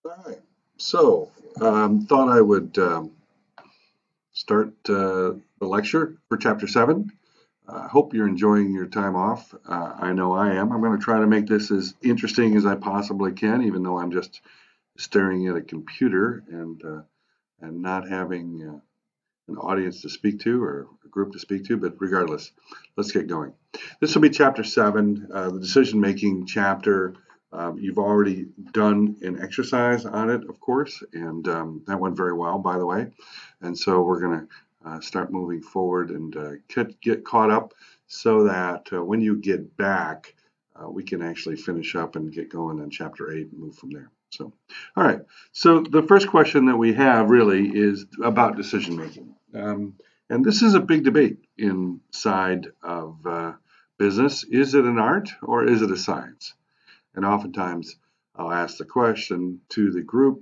All right. So, thought I would start the lecture for Chapter 7. I hope you're enjoying your time off. I know I am. I'm going to try to make this as interesting as I possibly can, even though I'm just staring at a computer and not having an audience to speak to or a group to speak to. But regardless, let's get going. This will be Chapter 7, the decision-making chapter. You've already done an exercise on it, of course, and that went very well, by the way. And so we're going to start moving forward and get caught up so that when you get back, we can actually finish up and get going on Chapter 8 and move from there. So, all right. So the first question that we have really is about decision making. And this is a big debate inside of business. Is it an art or is it a science? And oftentimes I'll ask the question to the group,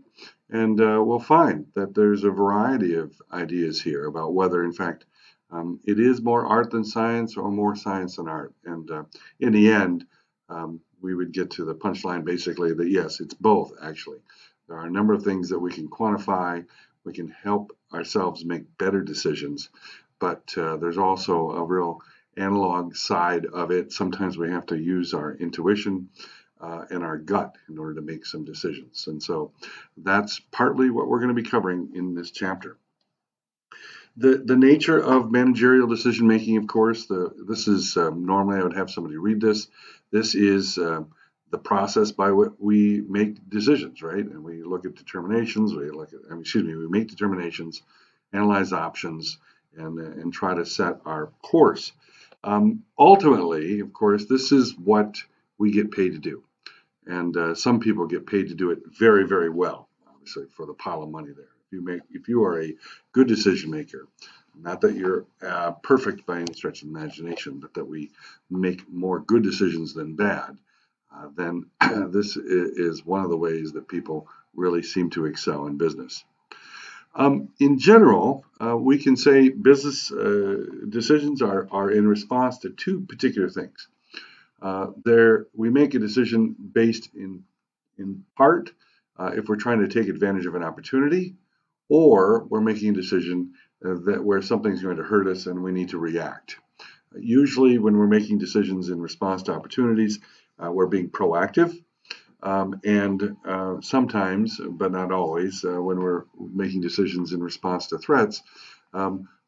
and we'll find that there's a variety of ideas here about whether, in fact, it is more art than science or more science than art. And in the end, we would get to the punchline basically that yes, it's both actually. There are a number of things that we can quantify, we can help ourselves make better decisions, but there's also a real analog side of it. Sometimes we have to use our intuition and our gut in order to make some decisions. And so that's partly what we're going to be covering in this chapter. The nature of managerial decision making, of course, this is normally I would have somebody read this. This is the process by which we make decisions, right? And we look at determinations. We make determinations, analyze options, and try to set our course. Ultimately, of course, this is what we get paid to do. And some people get paid to do it very, very well, obviously, for the pile of money there. If you are a good decision maker, not that you're perfect by any stretch of imagination, but that we make more good decisions than bad, then this is one of the ways that people really seem to excel in business. In general, we can say business decisions are in response to two particular things. We make a decision based in part if we're trying to take advantage of an opportunity, or we're making a decision where something's going to hurt us and we need to react. Usually, when we're making decisions in response to opportunities, we're being proactive. And sometimes, but not always, when we're making decisions in response to threats,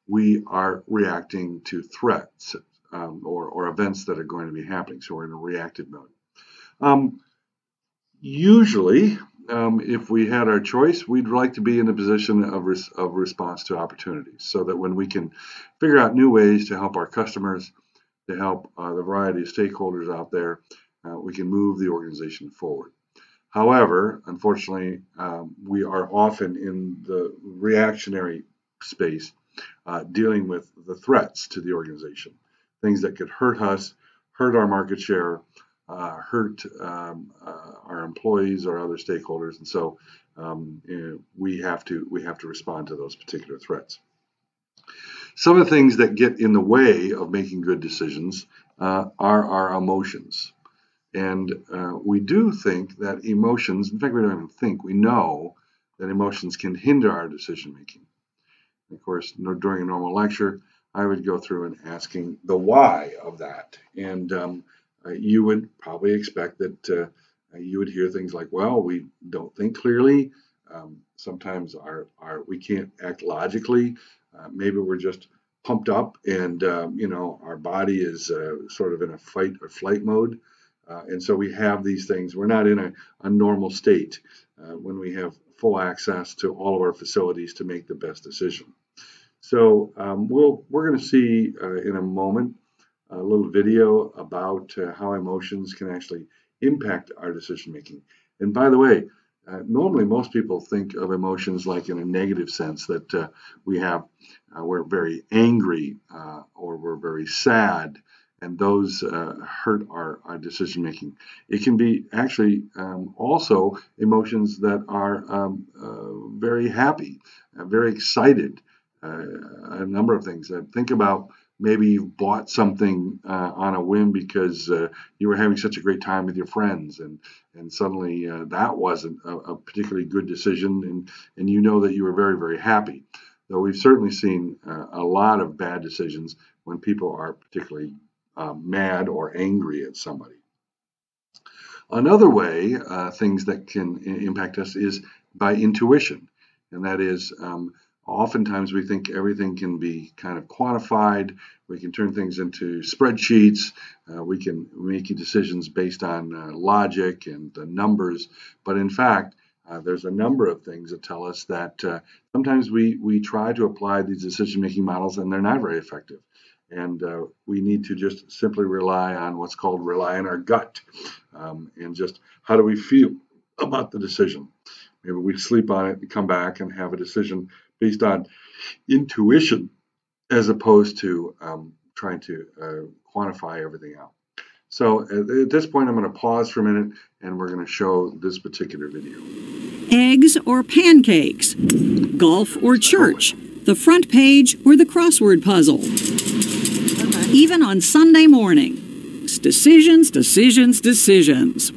we are reacting to threats or events that are going to be happening. So we're in a reactive mode. Usually, if we had our choice, we'd like to be in a position of response to opportunities so that when we can figure out new ways to help our customers, to help the variety of stakeholders out there, we can move the organization forward. However, unfortunately, we are often in the reactionary space dealing with the threats to the organization, things that could hurt us, hurt our market share, hurt our employees or other stakeholders, and so we have to respond to those particular threats. Some of the things that get in the way of making good decisions are our emotions. And we do think that emotions, in fact, we don't even think, we know that emotions can hinder our decision making. Of course, during a normal lecture, I would go through and asking the why of that. And you would probably expect that you would hear things like, well, we don't think clearly. Sometimes we can't act logically. Maybe we're just pumped up and, our body is sort of in a fight or flight mode. And so we have these things. We're not in a normal state when we have full access to all of our facilities to make the best decision. So we're going to see in a moment a little video about how emotions can actually impact our decision making. And by the way, normally most people think of emotions like in a negative sense that we're very angry or we're very sad, and those hurt our decision making. It can be actually also emotions that are very happy, very excited, a number of things. Think about maybe you've bought something on a whim because you were having such a great time with your friends, and suddenly that wasn't a particularly good decision, and you know that you were very, very happy. Though we've certainly seen a lot of bad decisions when people are particularly mad or angry at somebody. Another way things that can impact us is by intuition, and that is oftentimes we think everything can be kind of quantified. We can turn things into spreadsheets. We can make decisions based on logic and the numbers. But in fact, there's a number of things that tell us that sometimes we try to apply these decision-making models and they're not very effective. And we need to just simply rely on what's called rely on our gut, and just how do we feel about the decision. Maybe we sleep on it and come back and have a decision based on intuition as opposed to trying to quantify everything out. So at this point, I'm going to pause for a minute and we're going to show this particular video. Eggs or pancakes, golf or church, the front page or the crossword puzzle. Even on Sunday morning, decisions, decisions, decisions.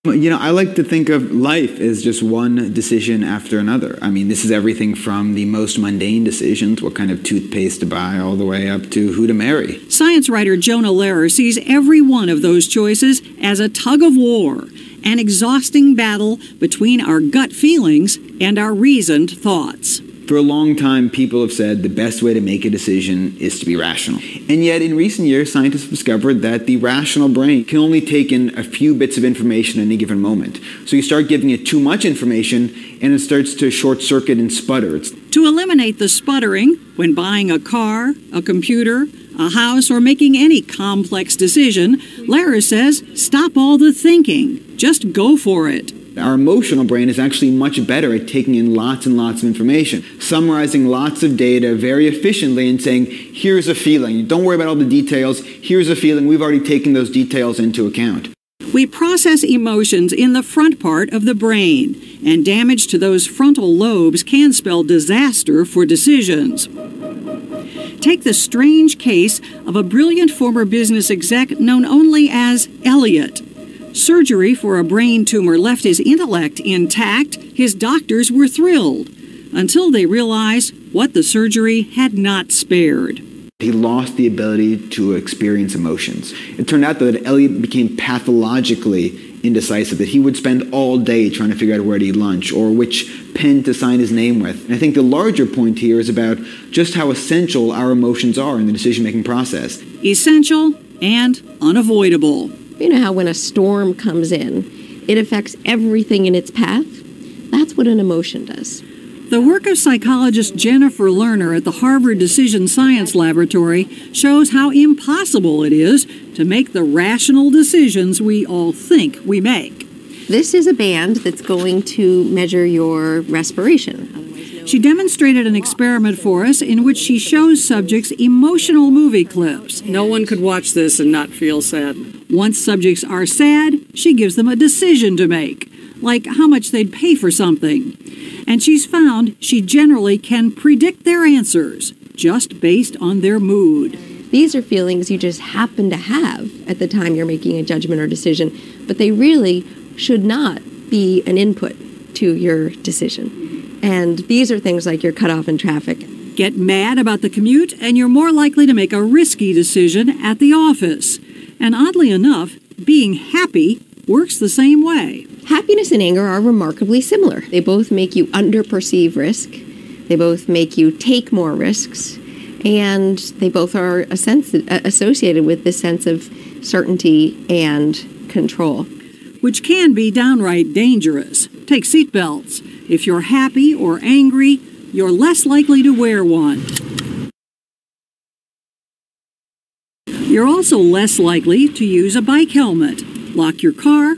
You know, I like to think of life as just one decision after another. I mean, this is everything from the most mundane decisions, what kind of toothpaste to buy, all the way up to who to marry. Science writer Jonah Lehrer sees every one of those choices as a tug of war, an exhausting battle between our gut feelings and our reasoned thoughts. For a long time, people have said the best way to make a decision is to be rational. And yet, in recent years, scientists have discovered that the rational brain can only take in a few bits of information at any given moment. So you start giving it too much information, and it starts to short-circuit and sputter. To eliminate the sputtering when buying a car, a computer, a house, or making any complex decision, Lehrer says, stop all the thinking. Just go for it. Our emotional brain is actually much better at taking in lots and lots of information, summarizing lots of data very efficiently and saying, here's a feeling. Don't worry about all the details. Here's a feeling. We've already taken those details into account. We process emotions in the front part of the brain, and damage to those frontal lobes can spell disaster for decisions. Take the strange case of a brilliant former business exec known only as Elliot. Surgery for a brain tumor left his intellect intact. His doctors were thrilled until they realized what the surgery had not spared. He lost the ability to experience emotions. It turned out that Elliot became pathologically indecisive, that he would spend all day trying to figure out where to eat lunch or which pen to sign his name with. And I think the larger point here is about just how essential our emotions are in the decision-making process. Essential and unavoidable. You know how when a storm comes in, it affects everything in its path? That's what an emotion does. The work of psychologist Jennifer Lerner at the Harvard Decision Science Laboratory shows how impossible it is to make the rational decisions we all think we make. This is a band that's going to measure your respiration. She demonstrated an experiment for us in which she shows subjects emotional movie clips. No one could watch this and not feel sad. Once subjects are sad, she gives them a decision to make, like how much they'd pay for something. And she's found she generally can predict their answers just based on their mood. These are feelings you just happen to have at the time you're making a judgment or decision, but they really should not be an input to your decision. And these are things like you're cut off in traffic. Get mad about the commute, and you're more likely to make a risky decision at the office. And oddly enough, being happy works the same way. Happiness and anger are remarkably similar. They both make you underperceive risk. They both make you take more risks. And they both are associated with this sense of certainty and control. Which can be downright dangerous. Take seatbelts. If you're happy or angry, you're less likely to wear one. You're also less likely to use a bike helmet, lock your car,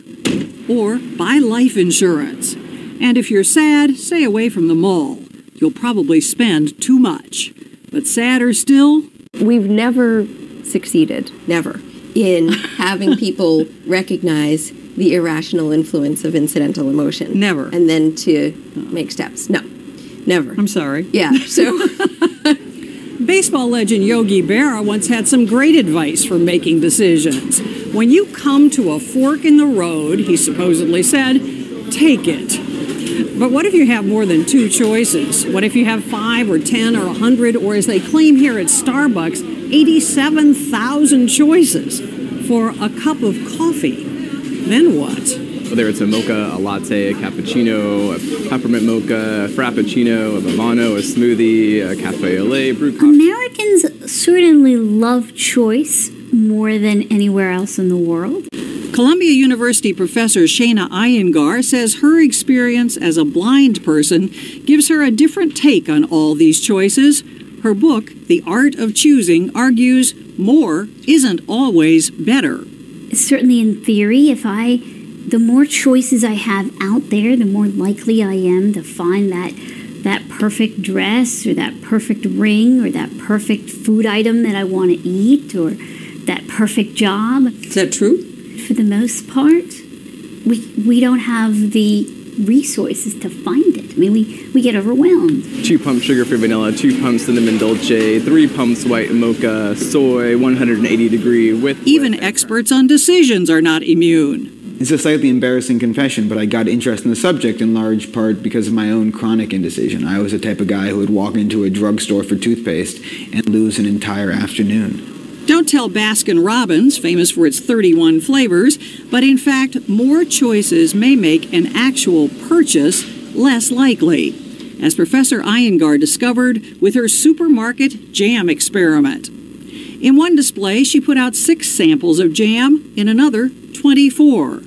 or buy life insurance. And if you're sad, stay away from the mall. You'll probably spend too much. But sadder still, we've never succeeded, never, in having people recognize the irrational influence of incidental emotion. Never. And then to make steps. No, never. I'm sorry. Yeah, so Baseball legend Yogi Berra once had some great advice for making decisions. When you come to a fork in the road, he supposedly said, take it. But what if you have more than two choices? What if you have 5 or 10 or 100, or as they claim here at Starbucks, 87,000 choices for a cup of coffee? Then what? Whether it's a mocha, a latte, a cappuccino, a peppermint mocha, a frappuccino, a Bavano, a smoothie, a cafe au lait, brew coffee. Americans certainly love choice more than anywhere else in the world. Columbia University professor Shana Iyengar says her experience as a blind person gives her a different take on all these choices. Her book, The Art of Choosing, argues more isn't always better. Certainly in theory, the more choices I have out there, the more likely I am to find that perfect dress or that perfect ring or that perfect food item that I want to eat or that perfect job. Is that true? For the most part, we don't have the resources to find it. I mean, we get overwhelmed. 2 pumps sugar-free vanilla, 2 pumps cinnamon dolce, 3 pumps white mocha, soy, 180-degree with... Even experts on decisions are not immune. It's a slightly embarrassing confession, but I got interested in the subject in large part because of my own chronic indecision. I was the type of guy who would walk into a drugstore for toothpaste and lose an entire afternoon. Don't tell Baskin-Robbins, famous for its 31 flavors, but in fact, more choices may make an actual purchase less likely, as Professor Iyengar discovered with her supermarket jam experiment. In one display, she put out 6 samples of jam, in another, 24.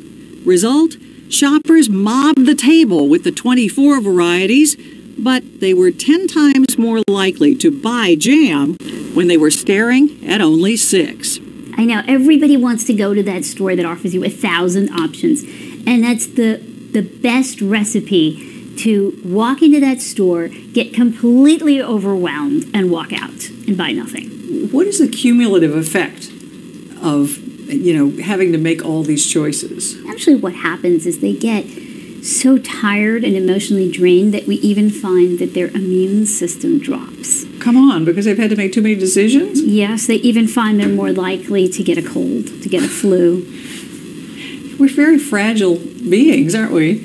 Result? Shoppers mobbed the table with the 24 varieties, but they were 10 times more likely to buy jam when they were staring at only 6. I know everybody wants to go to that store that offers you 1,000 options, and that's the best recipe to walk into that store, get completely overwhelmed, and walk out and buy nothing. What is the cumulative effect of, having to make all these choices? Actually, what happens is they get so tired and emotionally drained that we even find that their immune system drops. Come on, because they've had to make too many decisions? Yes, they even find they're more likely to get a cold, to get a flu. We're very fragile beings, aren't we?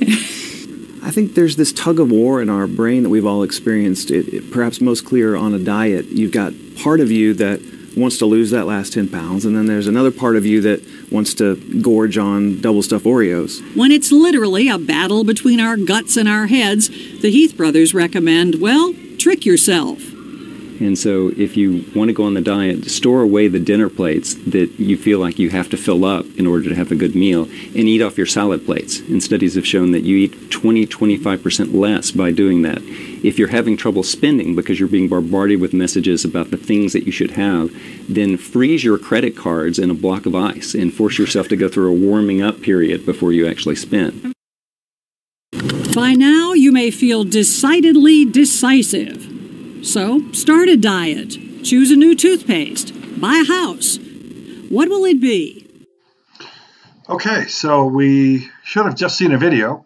I think there's this tug of war in our brain that we've all experienced. It perhaps most clear on a diet. You've got part of you that wants to lose that last 10 pounds, and then there's another part of you that wants to gorge on double-stuffed Oreos. When it's literally a battle between our guts and our heads, the Heath brothers recommend, trick yourself. And so if you want to go on the diet, store away the dinner plates that you feel like you have to fill up in order to have a good meal, and eat off your salad plates. And studies have shown that you eat 20-25% less by doing that. If you're having trouble spending because you're being bombarded with messages about the things that you should have, then freeze your credit cards in a block of ice and force yourself to go through a warming up period before you actually spend. By now, you may feel decidedly decisive. So, start a diet, choose a new toothpaste, buy a house. What will it be? Okay, so we should have just seen a video,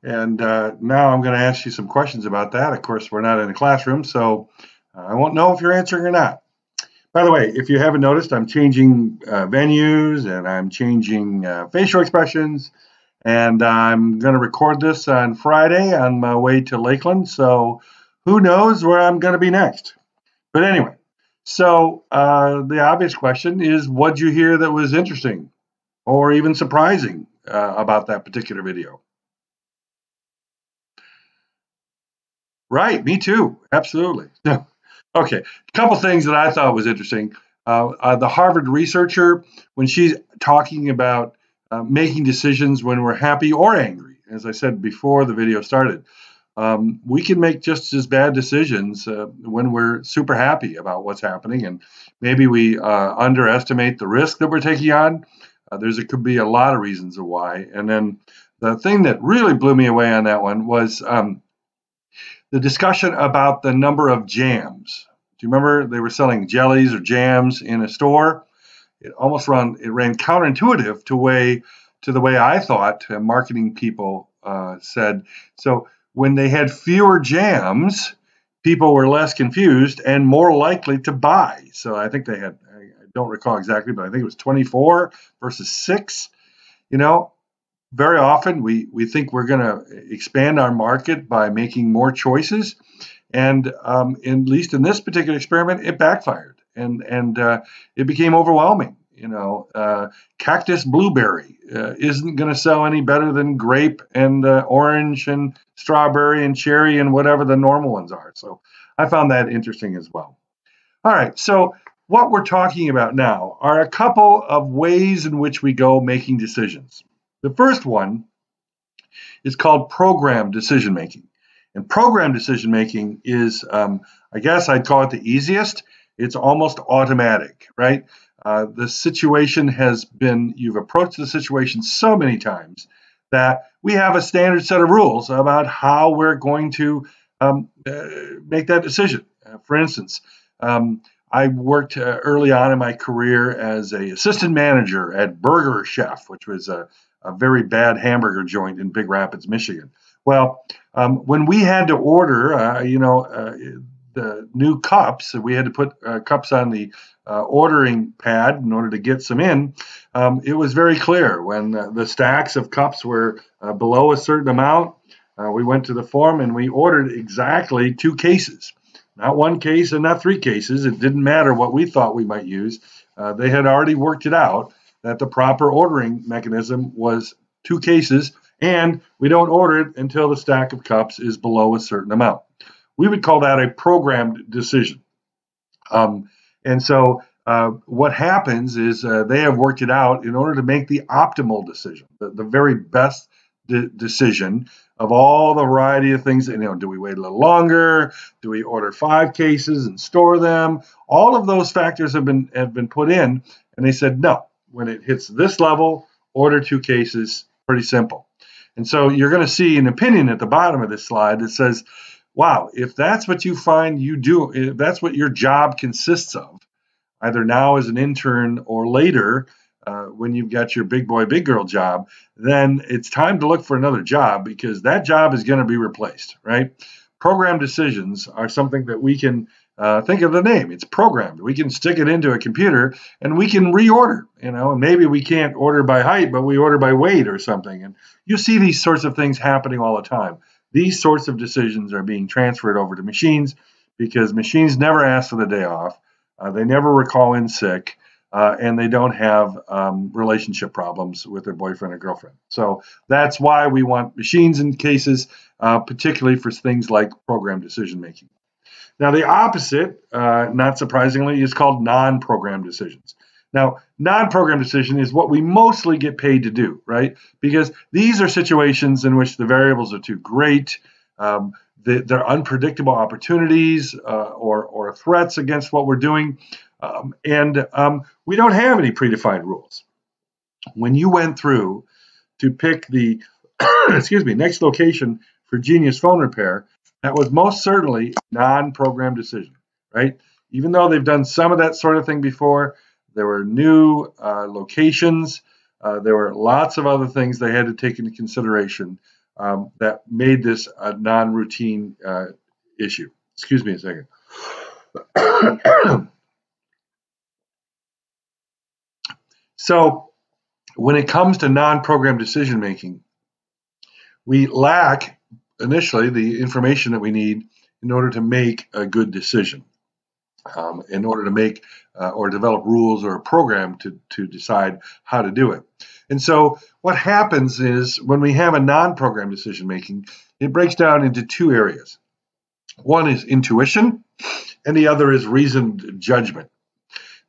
and now I'm going to ask you some questions about that. Of course, we're not in a classroom, so I won't know if you're answering or not. By the way, if you haven't noticed, I'm changing venues, and I'm changing facial expressions, and I'm going to record this on Friday on my way to Lakeland, so who knows where I'm going to be next. But anyway, so the obvious question is, what'd you hear that was interesting or even surprising about that particular video? Right, me too. Absolutely. Okay, a couple things that I thought was interesting. The Harvard researcher, when she's talking about making decisions when we're happy or angry, as I said before the video started, we can make just as bad decisions when we're super happy about what's happening, and maybe we underestimate the risk that we're taking on. Could be a lot of reasons of why. And then the thing that really blew me away on that one was the discussion about the number of jams. Do you remember they were selling jellies or jams in a store? It ran counterintuitive to the way I thought marketing people said. So when they had fewer jams, people were less confused and more likely to buy. So I think they had, I don't recall exactly, but I think it was 24 versus 6. You know, very often we think we're going to expand our market by making more choices. And at least in this particular experiment, it backfired and it became overwhelming. You know, cactus blueberry isn't going to sell any better than grape and orange and strawberry and cherry and whatever the normal ones are. So I found that interesting as well. All right, so what we're talking about now are a couple of ways in which we go making decisions. The first one is called program decision making. And program decision making is, I guess I'd call it the easiest. It's almost automatic, right? The situation has been, you've approached the situation so many times that we have a standard set of rules about how we're going to make that decision. For instance, I worked early on in my career as an assistant manager at Burger Chef, which was a very bad hamburger joint in Big Rapids, Michigan. Well, when we had to order, the new cups, we had to put cups on the ordering pad in order to get some in. It was very clear when the stacks of cups were below a certain amount. We went to the form and we ordered exactly 2 cases, not 1 case and not 3 cases. It didn't matter what we thought we might use. They had already worked it out that the proper ordering mechanism was 2 cases, and we don't order it until the stack of cups is below a certain amount. We would call that a programmed decision. And so what happens is they have worked it out in order to make the optimal decision, the very best decision of all the variety of things. You know, do we wait a little longer? Do we order 5 cases and store them? All of those factors have been put in, and they said no. When it hits this level, order 2 cases. Pretty simple. And so you're going to see an opinion at the bottom of this slide that says, wow, if that's what you find you do, if that's what your job consists of, either now as an intern or later when you've got your big boy, big girl job, then it's time to look for another job because that job is going to be replaced, right? Program decisions are something that we can think of the name. It's programmed. We can stick it into a computer and we can reorder, you know, and maybe we can't order by height, but we order by weight or something. And you see these sorts of things happening all the time. These sorts of decisions are being transferred over to machines because machines never ask for the day off. They never recall in sick, and they don't have relationship problems with their boyfriend or girlfriend. So that's why we want machines in cases, particularly for things like program decision making. Now, the opposite, not surprisingly, is called non-program decisions. Now, non-program decision is what we mostly get paid to do, right? Because these are situations in which the variables are too great, they're unpredictable opportunities or threats against what we're doing, and we don't have any predefined rules. When you went through to pick the next location for Genius Phone Repair, that was most certainly a non-program decision, right? Even though they've done some of that sort of thing before, there were new locations. There were lots of other things they had to take into consideration that made this a non-routine issue. Excuse me a second. So when it comes to non-program decision making, we lack initially the information that we need in order to make a good decision, in order to make or develop rules or a program to decide how to do it. And so what happens is when we have a non-program decision making, it breaks down into 2 areas. One is intuition, and the other is reasoned judgment.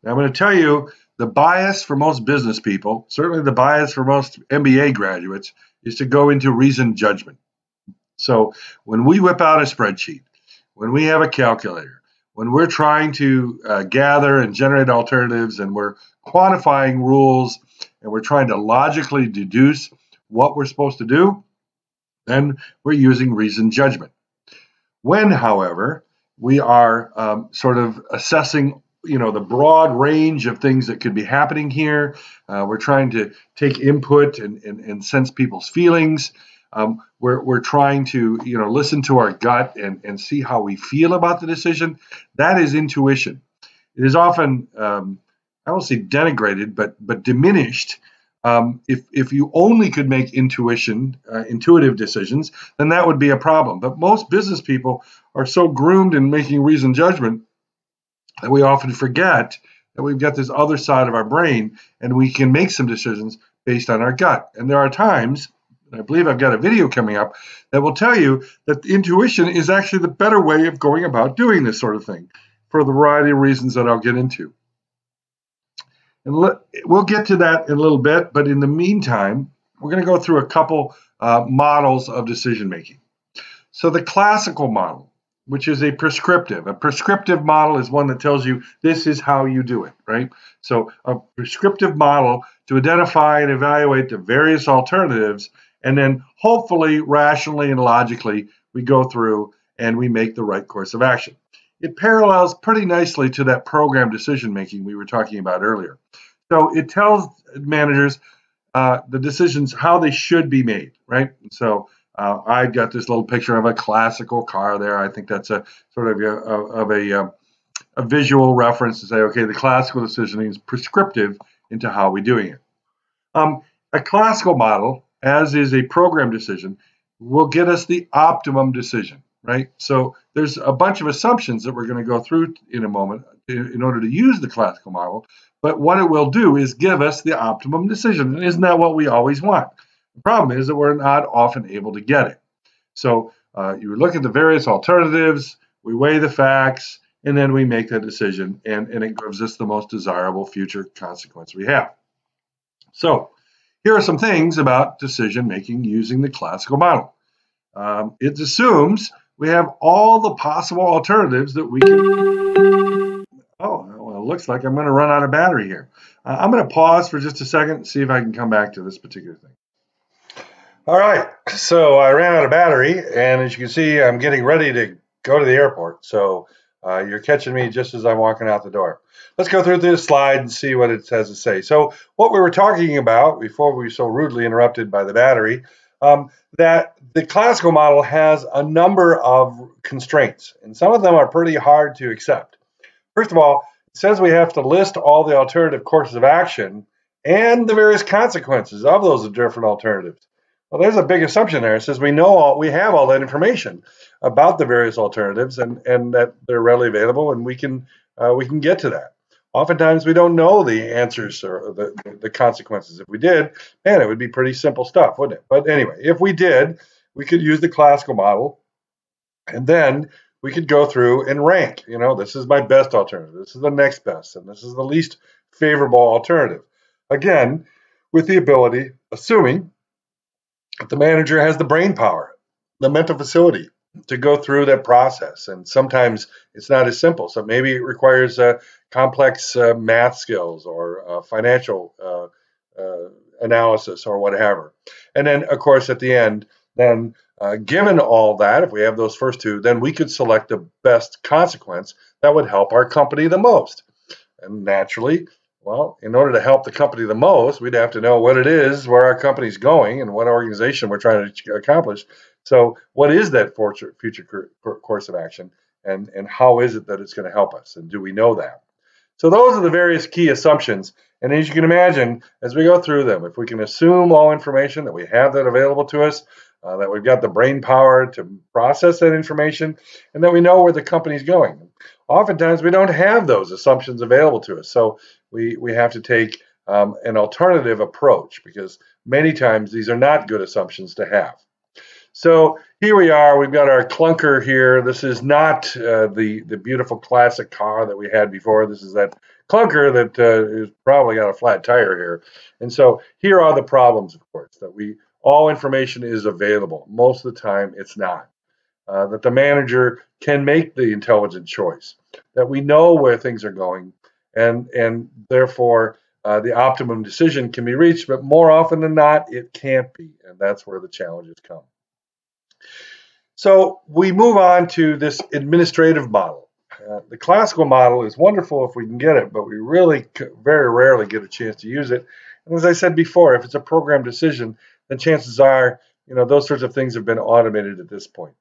Now, I'm going to tell you the bias for most business people, certainly the bias for most MBA graduates, is to go into reasoned judgment. So when we whip out a spreadsheet, when we have a calculator, when we're trying to gather and generate alternatives and we're quantifying rules and we're trying to logically deduce what we're supposed to do, then we're using reasoned judgment. When, however, we are sort of assessing, the broad range of things that could be happening here, we're trying to take input and sense people's feelings, we're trying to, listen to our gut and see how we feel about the decision. That is intuition. It is often, I won't say denigrated, but diminished. If you only could make intuitive decisions, then that would be a problem. But most business people are so groomed in making reasoned judgment that we often forget that we've got this other side of our brain, and we can make some decisions based on our gut. And there are times, and I believe I've got a video coming up, that will tell you that intuition is actually the better way of going about doing this sort of thing for the variety of reasons that I'll get into. And we'll get to that in a little bit, but in the meantime, we're going to go through a couple models of decision making. So the classical model, which is a prescriptive model is one that tells you this is how you do it, right? So a prescriptive model to identify and evaluate the various alternatives, and then hopefully rationally and logically we go through and we make the right course of action. It parallels pretty nicely to that program decision making we were talking about earlier. So it tells managers the decisions, how they should be made, right? So I've got this little picture of a classical car there. I think that's a sort of a visual reference to say, okay, the classical decisioning is prescriptive into how we're doing it. A classical model, as is a program decision, will get us the optimum decision, right? So there's a bunch of assumptions that we're going to go through in a moment in order to use the classical model, but what it will do is give us the optimum decision. And isn't that what we always want? The problem is that we're not often able to get it. So you look at the various alternatives, we weigh the facts, and then we make the decision, and it gives us the most desirable future consequence we have. So here are some things about decision making using the classical model. It assumes we have all the possible alternatives that we can. Oh, well, it looks like I'm going to run out of battery here. I'm going to pause for just a second and see if I can come back to this particular thing. All right, so I ran out of battery, and as you can see, I'm getting ready to go to the airport. So you're catching me just as I'm walking out the door. Let's go through this slide and see what it has to say. So what we were talking about before we were so rudely interrupted by the battery, that the classical model has a number of constraints, and some of them are pretty hard to accept. First of all, it says we have to list all the alternative courses of action and the various consequences of those different alternatives. Well, there's a big assumption there. It says we have all that information about the various alternatives and that they're readily available, and we can get to that. Oftentimes we don't know the answers or the consequences. If we did, man, it would be pretty simple stuff, wouldn't it? But anyway, if we did, we could use the classical model, and then we could go through and rank. This is my best alternative, this is the next best, and this is the least favorable alternative. Again, with the ability, assuming that the manager has the brain power, the mental facility to go through that process. And sometimes it's not as simple. So maybe it requires complex math skills or financial analysis or whatever. And then, of course, at the end, then given all that, if we have those first two, then we could select the best consequence that would help our company the most. And naturally, well, in order to help the company the most, we'd have to know what it is, where our company's going, and what organization we're trying to accomplish. So what is that future course of action, and how is it that it's going to help us, and do we know that? So those are the various key assumptions. And as you can imagine, as we go through them, if we can assume all information, that we have that available to us, that we've got the brain power to process that information, and that we know where the company's going. Oftentimes, we don't have those assumptions available to us. So we have to take an alternative approach, because many times these are not good assumptions to have. So here we are. We've got our clunker here. This is not the beautiful classic car that we had before. This is that clunker that has probably got a flat tire here. And so here are the problems, of course, that all information is available. Most of the time, it's not. That the manager can make the intelligent choice, that we know where things are going, and therefore the optimum decision can be reached, but more often than not, it can't be, and that's where the challenges come. So we move on to this administrative model. The classical model is wonderful if we can get it, but we really very rarely get a chance to use it. And as I said before, if it's a program decision, then chances are those sorts of things have been automated at this point.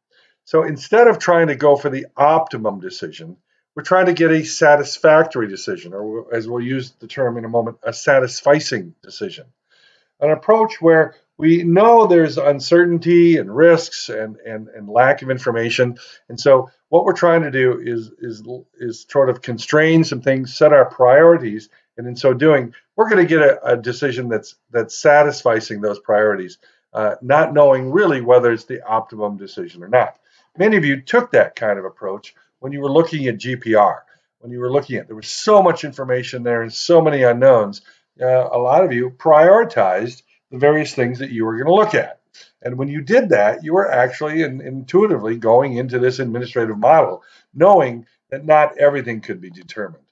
So instead of trying to go for the optimum decision, we're trying to get a satisfactory decision, or as we'll use the term in a moment, a satisficing decision. An approach where we know there's uncertainty and risks and lack of information. And so what we're trying to do is sort of constrain some things, set our priorities, and in so doing, we're going to get a decision that's satisficing those priorities, not knowing really whether it's the optimum decision or not. Many of you took that kind of approach when you were looking at GPR. When you were looking at, there was so much information there and so many unknowns. A lot of you prioritized the various things that you were going to look at. And when you did that, you were actually intuitively going into this administrative model, knowing that not everything could be determined.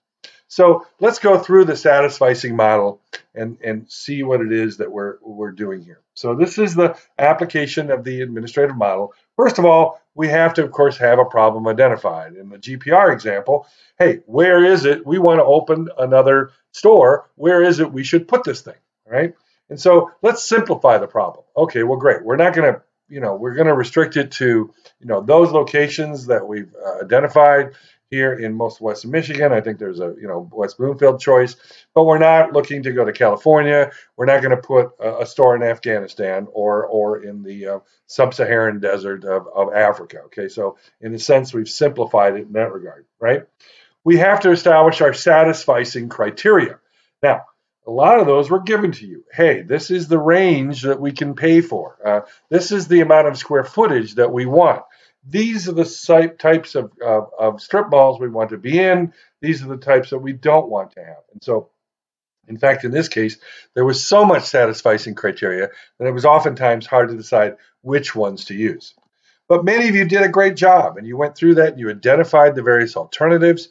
So let's go through the satisficing model and see what it is that we're doing here. So this is the application of the administrative model. First of all, we have to, of course, have a problem identified. In the GPR example, hey, where is it? We want to open another store. Where is it we should put this thing, right? And so let's simplify the problem. Okay, well, great. We're not going to, we're going to restrict it to, those locations that we've identified here in most of Western Michigan. I think there's a, West Bloomfield choice, but we're not looking to go to California. We're not going to put a store in Afghanistan or in the sub-Saharan desert of Africa. Okay, so in a sense, we've simplified it in that regard, right? We have to establish our satisficing criteria. Now, a lot of those were given to you. Hey, this is the range that we can pay for. This is the amount of square footage that we want. These are the types of strip malls we want to be in. These are the types that we don't want to have. And so, in fact, in this case, there was so much satisficing criteria that it was oftentimes hard to decide which ones to use. But many of you did a great job, and you went through that and you identified the various alternatives.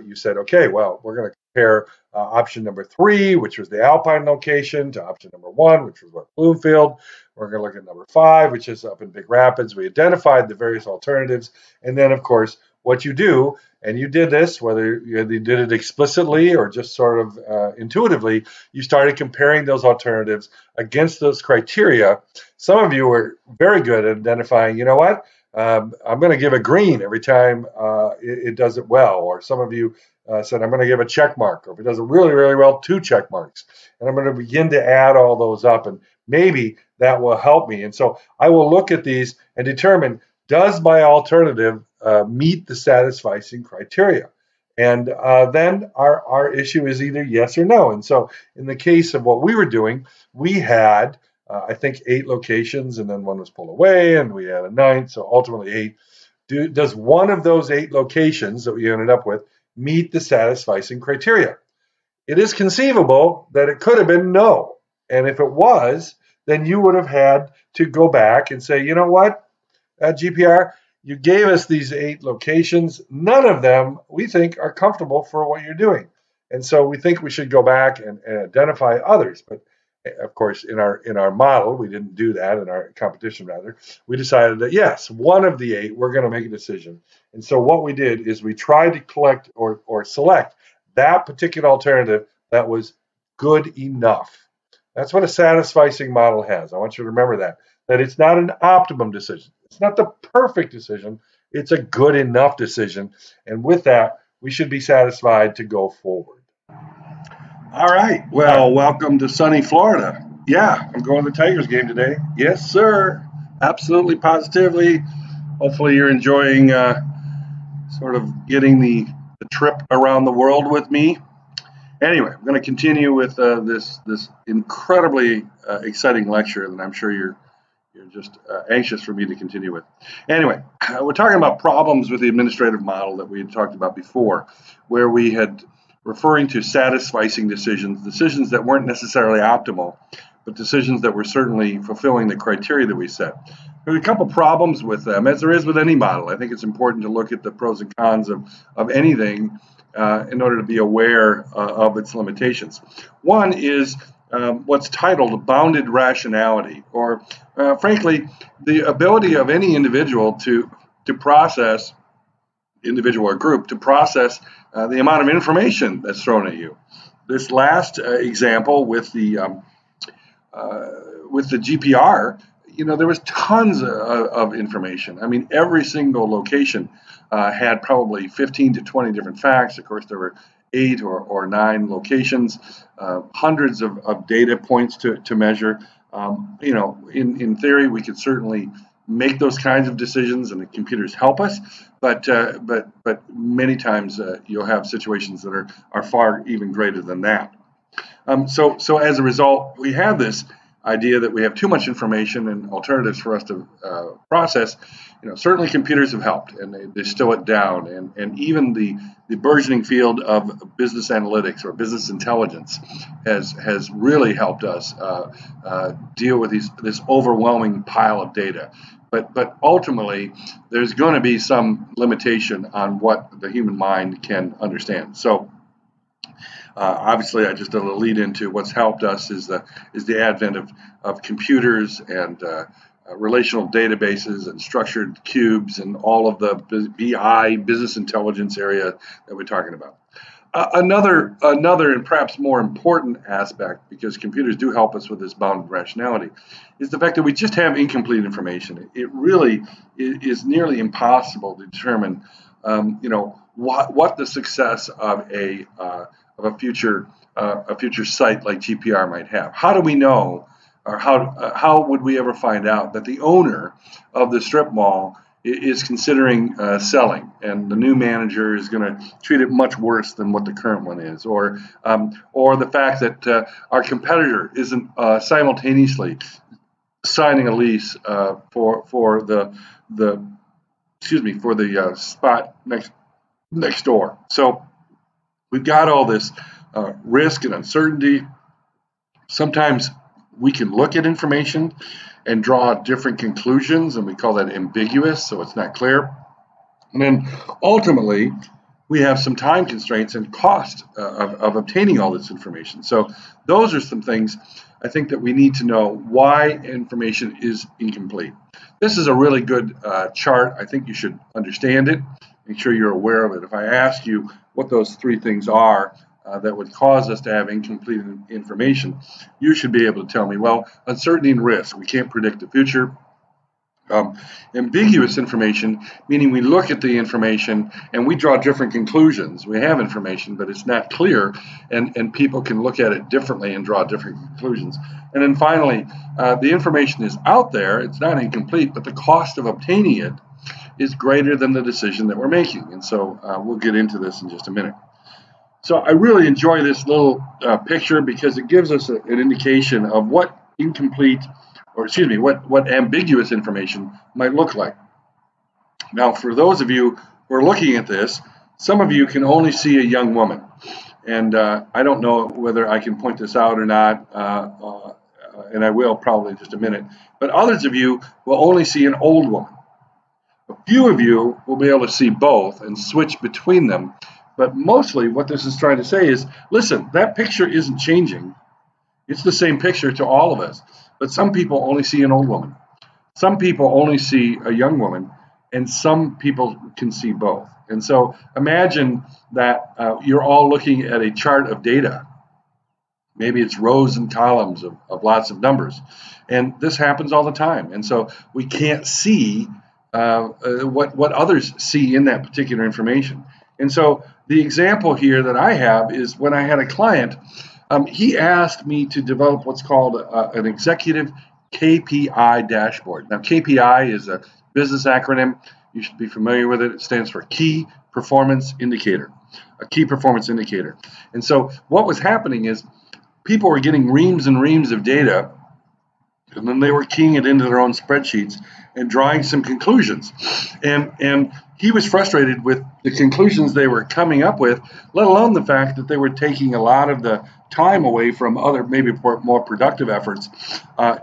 You said, okay, well, we're going to compare option number 3, which was the Alpine location, to option number 1, which was West Bloomfield. We're going to look at number 5, which is up in Big Rapids. We identified the various alternatives. And then, of course, what you do, and you did this, whether you did it explicitly or just sort of intuitively, you started comparing those alternatives against those criteria. Some of you were very good at identifying, you know what, I'm going to give a green every time it does it well. Or some of you said, I'm going to give a check mark. Or if it does it really, really well, 2 check marks. And I'm going to begin to add all those up. And maybe that will help me. And so I will look at these and determine, does my alternative meet the satisficing criteria? And then our issue is either yes or no. And so in the case of what we were doing, we had, I think, 8 locations, and then one was pulled away, and we had a 9th, so ultimately 8. Does one of those 8 locations that we ended up with meet the satisficing criteria? It is conceivable that it could have been no. And if it was, then you would have had to go back and say, you know what, GPR, you gave us these 8 locations. None of them, we think, are comfortable for what you're doing. And so we think we should go back and identify others. But of course, in our model, we didn't do that. In our competition, rather, we decided that, yes, one of the 8, we're going to make a decision. And so what we did is we tried to collect or select that particular alternative that was good enough. That's what a satisficing model has. I want you to remember that it's not an optimum decision. It's not the perfect decision. It's a good enough decision. And with that, we should be satisfied to go forward. All right. Well, welcome to sunny Florida. Yeah, I'm going to the Tigers game today. Yes, sir. Absolutely, positively. Hopefully you're enjoying sort of getting the trip around the world with me. Anyway, I'm going to continue with this incredibly exciting lecture that I'm sure you're just anxious for me to continue with. Anyway, we're talking about problems with the administrative model that we had talked about before, where we had referring to satisficing decisions that weren't necessarily optimal, but decisions that were certainly fulfilling the criteria that we set. There's a couple problems with them, as there is with any model. I think it's important to look at the pros and cons of anything in order to be aware of its limitations. One is what's titled bounded rationality, or frankly, the ability of any individual to process, individual or group, to process the amount of information that's thrown at you. This last example with the GPR, there was tons of information. I mean, every single location had probably 15 to 20 different facts. Of course, there were 8 or 9 locations, hundreds of data points to measure. In theory, we could certainly make those kinds of decisions, and the computers help us. But many times you'll have situations that are far even greater than that. So as a result, we have this idea that we have too much information and alternatives for us to process. Certainly computers have helped, and they distill it down, and even the burgeoning field of business analytics or business intelligence has really helped us deal with this overwhelming pile of data. But ultimately, there's going to be some limitation on what the human mind can understand. So obviously, I just did a lead into what's helped us is the advent of computers and relational databases and structured cubes and all of the BI, business intelligence area that we're talking about. Another and perhaps more important aspect, because computers do help us with this bounded rationality, is the fact that we just have incomplete information. It really is nearly impossible to determine, what the success of a future site like GPR might have. How do we know, or how would we ever find out that the owner of the strip mall is considering selling, and the new manager is going to treat it much worse than what the current one is, or the fact that our competitor isn't simultaneously signing a lease for the spot next door. So we've got all this risk and uncertainty. Sometimes we can look at information and draw different conclusions, and we call that ambiguous, so it's not clear. And then ultimately, we have some time constraints and cost of obtaining all this information. So those are some things I think that we need to know why information is incomplete. This is a really good chart. I think you should understand it. Make sure you're aware of it. If I ask you what those 3 things are that would cause us to have incomplete information, you should be able to tell me, well, uncertainty and risk. We can't predict the future. Ambiguous information, meaning we look at the information and we draw different conclusions. We have information, but it's not clear, and people can look at it differently and draw different conclusions. And then finally, the information is out there. It's not incomplete, but the cost of obtaining it is greater than the decision that we're making. And so we'll get into this in just a minute. So I really enjoy this little picture because it gives us an indication of what what ambiguous information might look like. Now, for those of you who are looking at this, some of you can only see a young woman. And I don't know whether I can point this out or not, and I will probably in just a minute. But others of you will only see an old woman. A few of you will be able to see both and switch between them. But mostly what this is trying to say is, listen, that picture isn't changing. It's the same picture to all of us. But some people only see an old woman. Some people only see a young woman. And some people can see both. And so imagine that you're all looking at a chart of data. Maybe it's rows and columns of lots of numbers. And this happens all the time. And so we can't see what others see in that particular information. And so the example here that I have is when I had a client, he asked me to develop what's called an executive KPI dashboard. Now, KPI is a business acronym. You should be familiar with it. It stands for Key Performance Indicator, a key performance indicator. And so what was happening is people were getting reams and reams of data, and then they were keying it into their own spreadsheets and drawing some conclusions. And he was frustrated with the conclusions they were coming up with, let alone the fact that they were taking a lot of the time away from other, maybe more productive efforts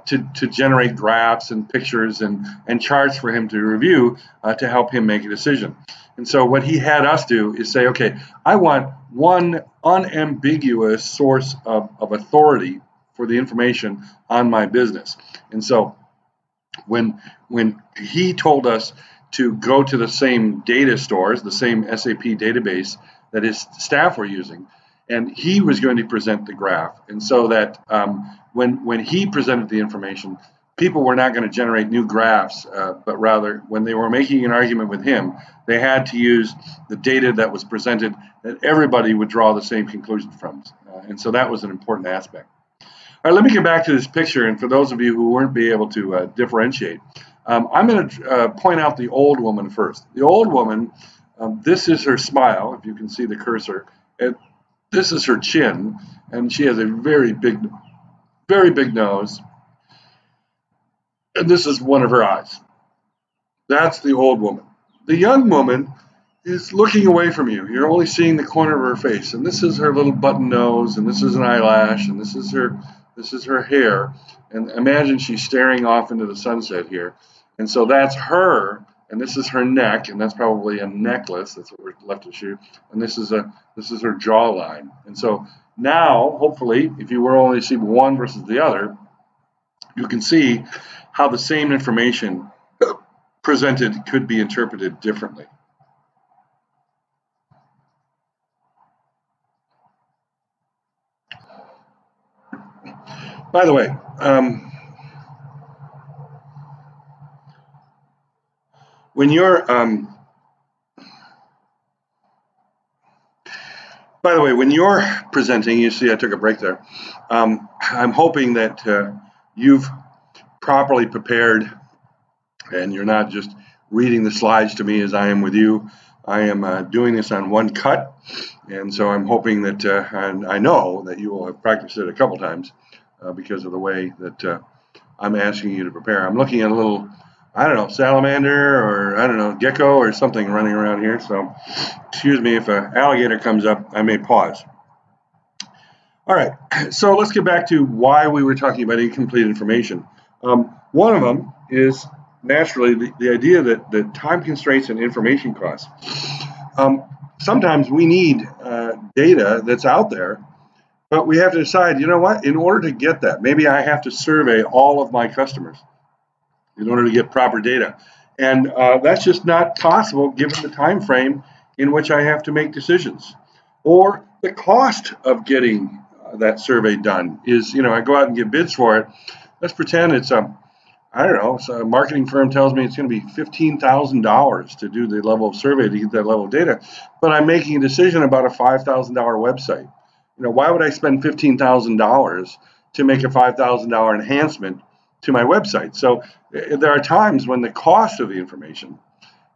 to generate graphs and pictures and charts for him to review to help him make a decision. And so what he had us do is say, okay, I want one unambiguous source of authority for the information on my business. And so when he told us to go to the same data stores, the same SAP database that his staff were using, and he was going to present the graph. And so that when he presented the information, people were not going to generate new graphs, but rather when they were making an argument with him, they had to use the data that was presented that everybody would draw the same conclusion from. And so that was an important aspect. All right, let me get back to this picture. And for those of you who weren't be able to differentiate, I'm going to point out the old woman first. The old woman, this is her smile, if you can see the cursor. And this is her chin, and she has a very big nose. And this is one of her eyes. That's the old woman. The young woman is looking away from you. You're only seeing the corner of her face, and this is her little button nose, and this is an eyelash, and this is her hair. And imagine she's staring off into the sunset here. And so that's her, and this is her neck, and that's probably a necklace. That's what we're left to shoot. And this is her jawline. And so now, hopefully, if you were only to see one versus the other, you can see how the same information presented could be interpreted differently. By the way, when you're presenting, you see I took a break there. I'm hoping that you've properly prepared and you're not just reading the slides to me as I am with you. I am doing this on one cut, and so I'm hoping that, and I know that you will have practiced it a couple times because of the way that I'm asking you to prepare. I'm looking at a little, I don't know, salamander or I don't know, gecko or something running around here, so excuse me if an alligator comes up, I may pause. All right, so let's get back to why we were talking about incomplete information. One of them is naturally the idea that time constraints and information costs. Sometimes we need data that's out there, but we have to decide, you know what, in order to get that, maybe I have to survey all of my customers in order to get proper data. And that's just not possible given the time frame in which I have to make decisions. Or the cost of getting that survey done is, you know, I go out and get bids for it. Let's pretend it's I don't know, so a marketing firm tells me it's going to be $15,000 to do the level of survey to get that level of data, but I'm making a decision about a $5,000 website. You know, why would I spend $15,000 to make a $5,000 enhancement to my website? So there are times when the cost of the information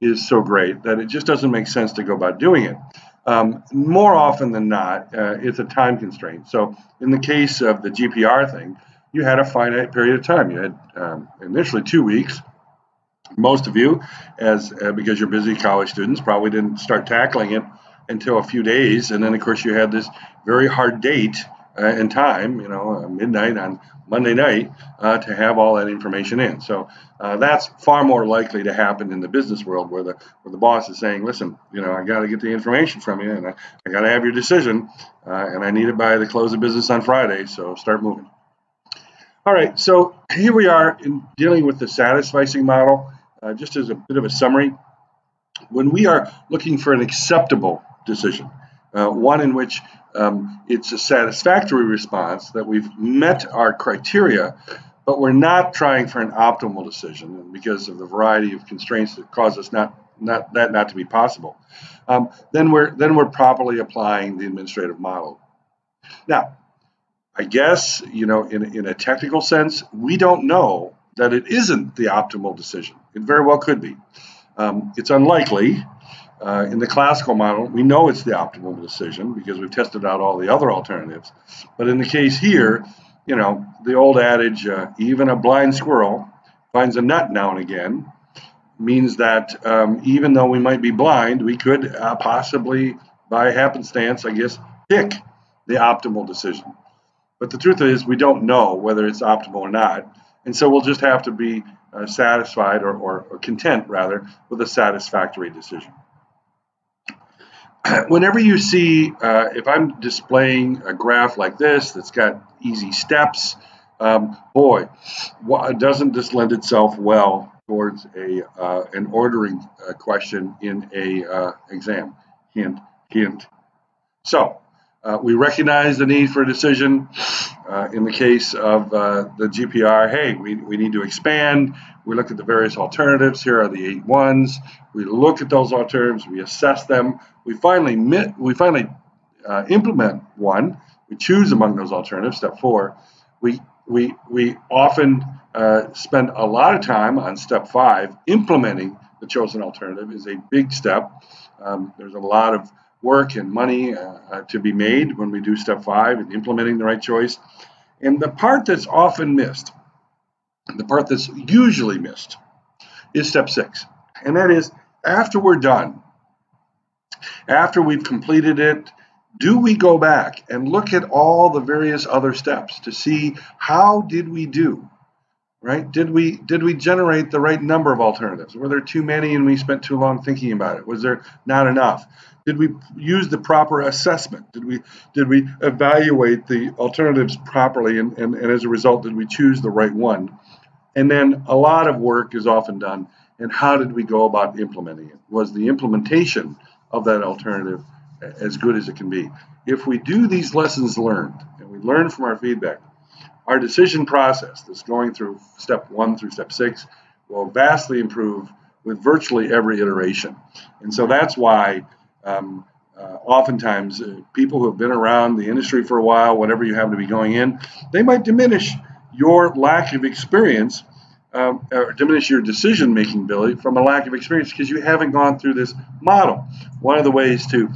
is so great that it just doesn't make sense to go about doing it. More often than not, it's a time constraint. So in the case of the GPR thing, you had a finite period of time. You had initially 2 weeks. Most of you, because you're busy college students, probably didn't start tackling it until a few days. And then, of course, you had this very hard date and time, you know, midnight on Monday night to have all that information in. So that's far more likely to happen in the business world where the boss is saying, listen, you know, I got to get the information from you and I got to have your decision and I need it by the close of business on Friday, so start moving. All right, so here we are in dealing with the satisficing model. Just as a bit of a summary, when we are looking for an acceptable decision, one in which it's a satisfactory response, that we've met our criteria, but we're not trying for an optimal decision, and because of the variety of constraints that cause us not to be possible, then we're properly applying the administrative model. Now, I guess, you know, in a technical sense, we don't know that it isn't the optimal decision. It very well could be. It's unlikely. In the classical model, we know it's the optimal decision because we've tested out all the other alternatives. But in the case here, you know, the old adage, even a blind squirrel finds a nut now and again, means that even though we might be blind, we could possibly, by happenstance, I guess, pick the optimal decision. But the truth is, we don't know whether it's optimal or not. And so we'll just have to be satisfied or content, rather, with a satisfactory decision. Whenever you see, if I'm displaying a graph like this that's got easy steps, boy, doesn't this lend itself well towards an ordering question in a exam? Hint, hint. So We recognize the need for a decision. In the case of the GPR, hey, we need to expand. We look at the various alternatives. Here are the 8 ones. We look at those alternatives. We assess them. We finally implement one. We choose among those alternatives. Step 4. We often spend a lot of time on step 5. Implementing the chosen alternative is a big step. There's a lot of work and money to be made when we do step 5 and implementing the right choice. And the part that's often missed, the part that's usually missed, is step 6. And that is, after we're done, after we've completed it, do we go back and look at all the various other steps to see how did we do? Right? Did we generate the right number of alternatives? Were there too many and we spent too long thinking about it? Was there not enough? Did we use the proper assessment? Did we evaluate the alternatives properly, and as a result, did we choose the right one? And then a lot of work is often done. And how did we go about implementing it? Was the implementation of that alternative as good as it can be? If we do these lessons learned, and we learn from our feedback, our decision process that's going through step 1 through step 6 will vastly improve with virtually every iteration. And so that's why oftentimes people who have been around the industry for a while, whatever you happen to be going in, they might diminish your lack of experience or diminish your decision-making ability from a lack of experience because you haven't gone through this model. One of the ways to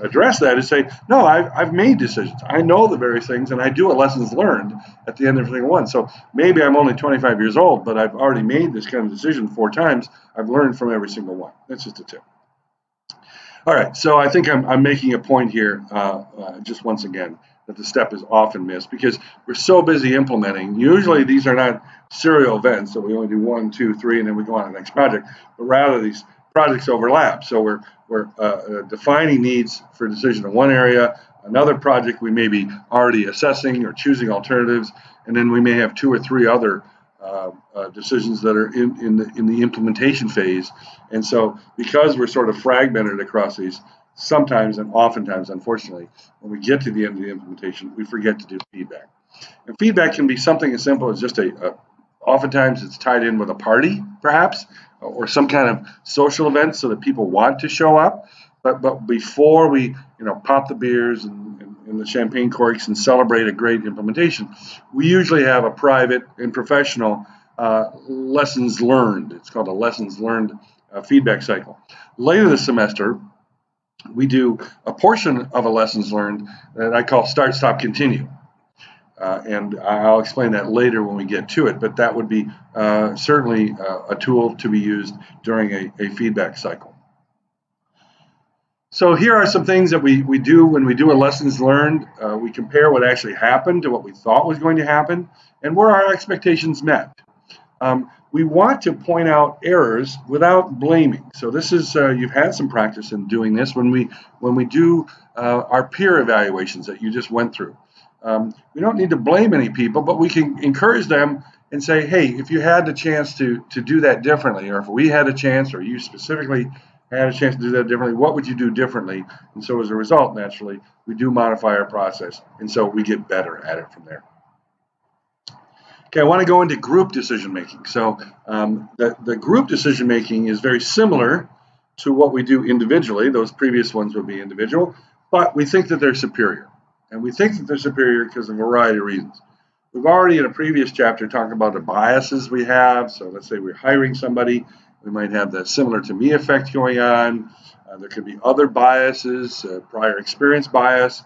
address that is say, no, I've made decisions. I know the various things, and I do a lessons learned at the end of every single one. So maybe I'm only 25 years old, but I've already made this kind of decision 4 times. I've learned from every single one. That's just a tip. All right, so I think I'm making a point here, just once again, that the step is often missed because we're so busy implementing. Usually these are not serial events, so we only do 1, 2, 3, and then we go on to the next project, but rather these projects overlap. So we're defining needs for decision in one area, another project we may be already assessing or choosing alternatives, and then we may have 2 or 3 other decisions that are in the implementation phase. And so because we're sort of fragmented across these, sometimes and oftentimes, unfortunately, when we get to the end of the implementation, we forget to do feedback. And feedback can be something as simple as just oftentimes it's tied in with a party, perhaps, or some kind of social event so that people want to show up. But before we pop the beers and the champagne corks and celebrate a great implementation, we usually have a private and professional lessons learned. It's called a lessons learned feedback cycle. Later this semester, we do a portion of a lessons learned that I call start, stop, continue. And I'll explain that later when we get to it, but that would be certainly a tool to be used during a feedback cycle. So here are some things that we do when we do a lessons learned. We compare what actually happened to what we thought was going to happen and were our expectations met. We want to point out errors without blaming. So this is, you've had some practice in doing this when we do our peer evaluations that you just went through. We don't need to blame any people, but we can encourage them and say, hey, if you had the chance to do that differently, or if we had a chance, or you specifically had a chance to do that differently, what would you do differently? And so as a result, naturally, we do modify our process, and so we get better at it from there. Okay, I want to go into group decision making. So the group decision making is very similar to what we do individually. Those previous ones would be individual, but we think that they're superior. And we think that they're superior because of a variety of reasons. We've already in a previous chapter talked about the biases we have. So let's say we're hiring somebody. We might have that similar to me effect going on. There could be other biases, prior experience bias.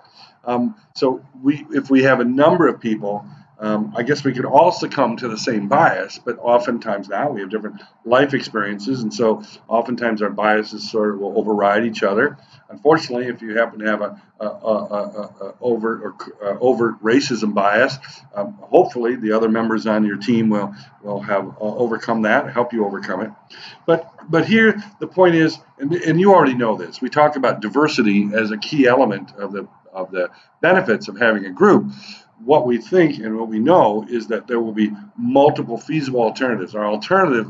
So if we have a number of people, I guess we could all succumb to the same bias, but oftentimes now we have different life experiences, and so oftentimes our biases sort of will override each other. Unfortunately, if you happen to have a overt racism bias, hopefully the other members on your team will have overcome that, help you overcome it. But here the point is, and you already know this, we talk about diversity as a key element of the benefits of having a group. What we think and what we know is that there will be multiple feasible alternatives. Our alternative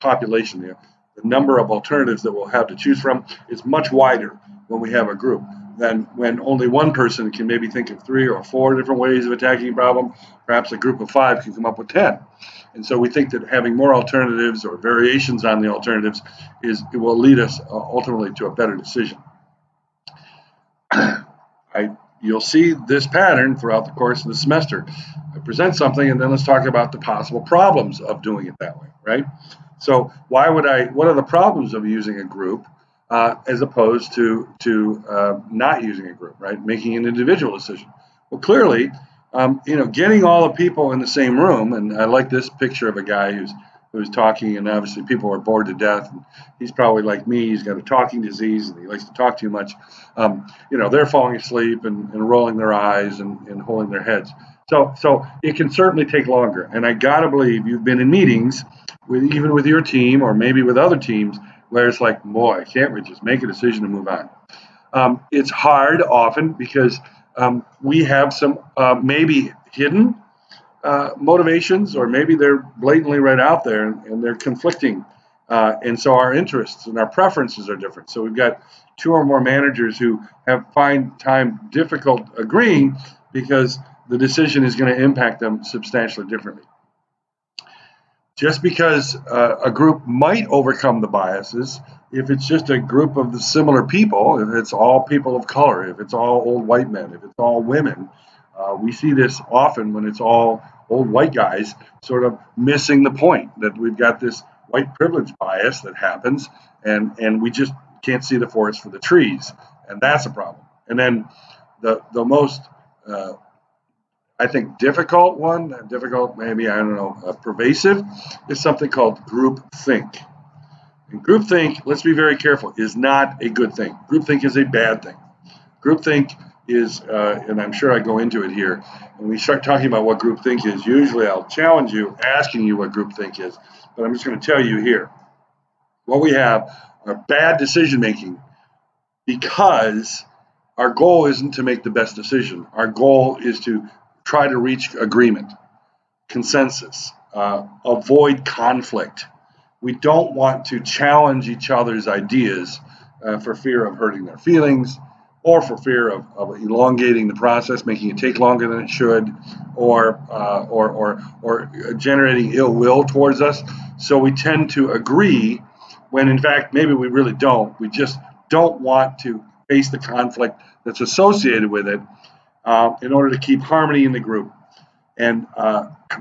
population, the number of alternatives that we'll have to choose from, is much wider when we have a group. than when only one person can maybe think of 3 or 4 different ways of attacking a problem. Perhaps a group of 5 can come up with 10. And so we think that having more alternatives or variations on the alternatives it will lead us ultimately to a better decision. You'll see this pattern throughout the course of the semester. I present something, and then let's talk about the possible problems of doing it that way, right? So what are the problems of using a group as opposed to not using a group, right? Making an individual decision. Well, clearly, getting all the people in the same room, and I like this picture of a guy who's talking, and obviously people are bored to death, and he's probably like me. He's got a talking disease, and he likes to talk too much. They're falling asleep and rolling their eyes and holding their heads. So it can certainly take longer, and I gotta believe you've been in meetings even with your team or maybe with other teams where it's like, boy, can't we just make a decision and move on? It's hard often because we have some maybe hidden motivations, or maybe they're blatantly right out there and they're conflicting. And so our interests and our preferences are different. So we've got 2 or more managers who find time difficult agreeing because the decision is going to impact them substantially differently. Just because a group might overcome the biases, if it's just a group of the similar people, if it's all people of color, if it's all old white men, if it's all women, we see this often when it's all old white guys sort of missing the point that we've got this white privilege bias that happens, and we just can't see the forest for the trees, and that's a problem. And then the most I think difficult maybe, I don't know, pervasive, is something called groupthink. And groupthink, let's be very careful, is not a good thing. Groupthink is a bad thing. Groupthink is, and I'm sure I go into it here, when we start talking about what groupthink is, usually I'll challenge you asking you what groupthink is, but I'm just going to tell you here. What we have are bad decision making because our goal isn't to make the best decision. Our goal is to try to reach agreement, consensus, avoid conflict. We don't want to challenge each other's ideas for fear of hurting their feelings, or for fear of elongating the process, making it take longer than it should, or generating ill will towards us. So we tend to agree when in fact maybe we really don't. We just don't want to face the conflict that's associated with it in order to keep harmony in the group. And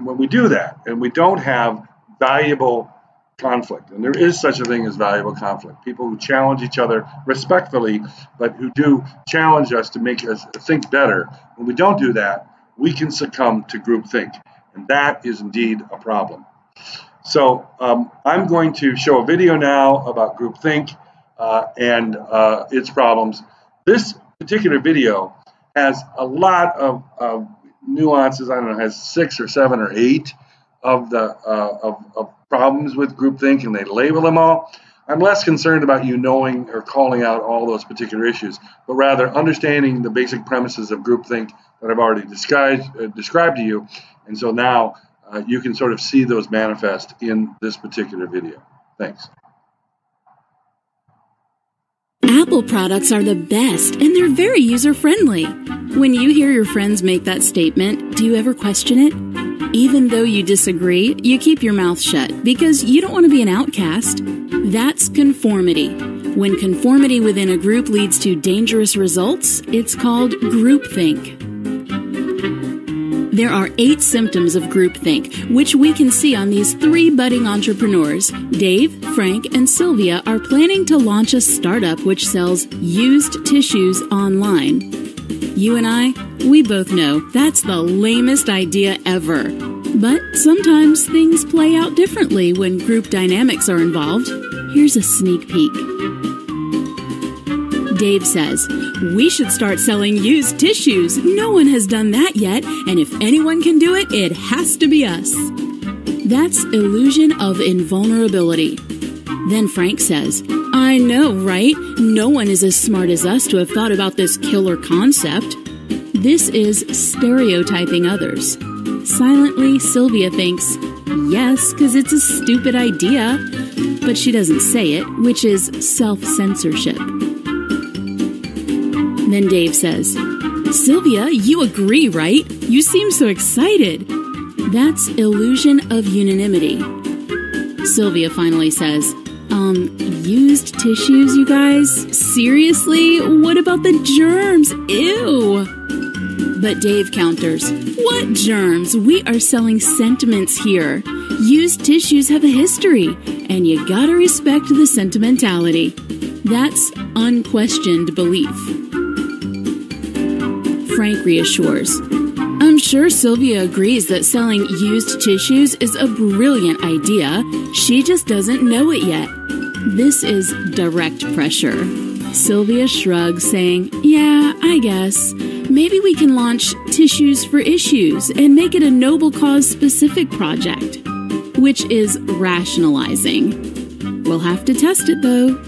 when we do that, and we don't have valuable conflict, and there is such a thing as valuable conflict, people who challenge each other respectfully, but who do challenge us to make us think better, when we don't do that, we can succumb to groupthink, and that is indeed a problem. So I'm going to show a video now about groupthink and its problems. This particular video has a lot of nuances. I don't know, has 6 or 7 or 8 of the of problems with groupthink, and they label them all. I'm less concerned about you knowing or calling out all those particular issues, but rather understanding the basic premises of groupthink that I've already described to you. And so now you can sort of see those manifest in this particular video. Thanks. Apple products are the best, and they're very user-friendly. When you hear your friends make that statement, do you ever question it? Even though you disagree, you keep your mouth shut because you don't want to be an outcast. That's conformity. When conformity within a group leads to dangerous results, it's called groupthink. There are 8 symptoms of groupthink, which we can see on these 3 budding entrepreneurs. Dave, Frank, and Sylvia are planning to launch a startup which sells used tissues online. You and I, we both know that's the lamest idea ever. But sometimes things play out differently when group dynamics are involved. Here's a sneak peek. Dave says, "We should start selling used tissues. No one has done that yet, and if anyone can do it, it has to be us." That's illusion of invulnerability. Then Frank says, "I know, right? No one is as smart as us to have thought about this killer concept." This is stereotyping others. Silently, Sylvia thinks, yes, because it's a stupid idea. But she doesn't say it, which is self-censorship. Then Dave says, Sylvia, you agree, right? You seem so excited. That's illusion of unanimity. Sylvia finally says, used tissues, you guys? Seriously? What about the germs? Ew! But Dave counters, what germs? We are selling sentiments here. Used tissues have a history, and you gotta respect the sentimentality. That's unquestioned belief. Frank reassures, I'm sure Sylvia agrees that selling used tissues is a brilliant idea. She just doesn't know it yet. This is direct pressure. Sylvia shrugs, saying, yeah, I guess. Maybe we can launch Tissues for Issues and make it a noble cause specific project. Which is rationalizing. We'll have to test it though.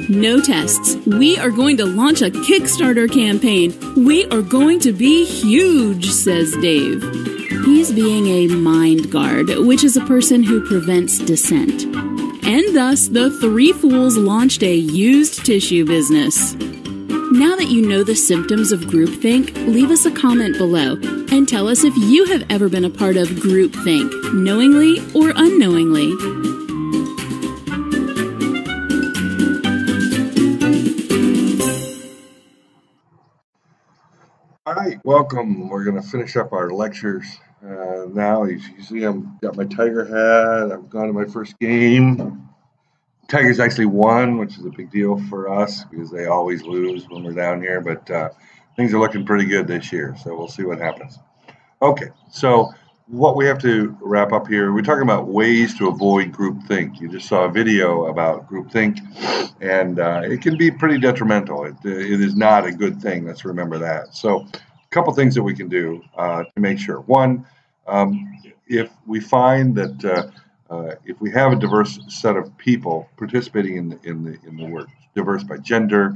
No tests. We are going to launch a Kickstarter campaign. We are going to be huge, says Dave. He's being a mind guard, which is a person who prevents dissent. And thus, the three fools launched a used tissue business. Now that you know the symptoms of groupthink, leave us a comment below and tell us if you have ever been a part of groupthink, knowingly or unknowingly. All right, welcome. We're going to finish up our lectures now. You see I've got my Tiger hat. I've gone to my first game. Tigers actually won, which is a big deal for us because they always lose when we're down here, but things are looking pretty good this year, so we'll see what happens. Okay, so what we have to wrap up here, we're talking about ways to avoid groupthink. You just saw a video about groupthink, and it can be pretty detrimental. It is not a good thing, let's remember that. So a couple things that we can do to make sure. One, if we find that if we have a diverse set of people participating in the work, diverse by gender,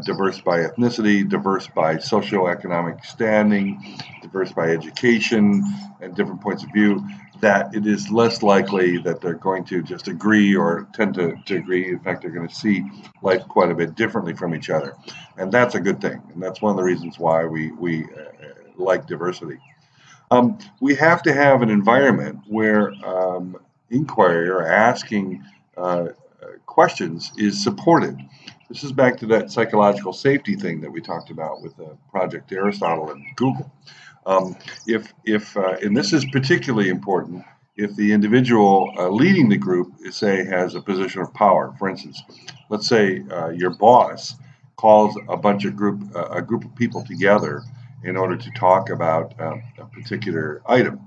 diverse by ethnicity, diverse by socioeconomic standing, diverse by education and different points of view, that it is less likely that they're going to just agree or tend to agree. In fact, they're going to see life quite a bit differently from each other. And that's a good thing. And that's one of the reasons why we like diversity. We have to have an environment where inquiry or asking questions is supported. This is back to that psychological safety thing that we talked about with Project Aristotle and Google. And this is particularly important if the individual leading the group, say, has a position of power. For instance, let's say your boss calls a group of people together in order to talk about a particular item.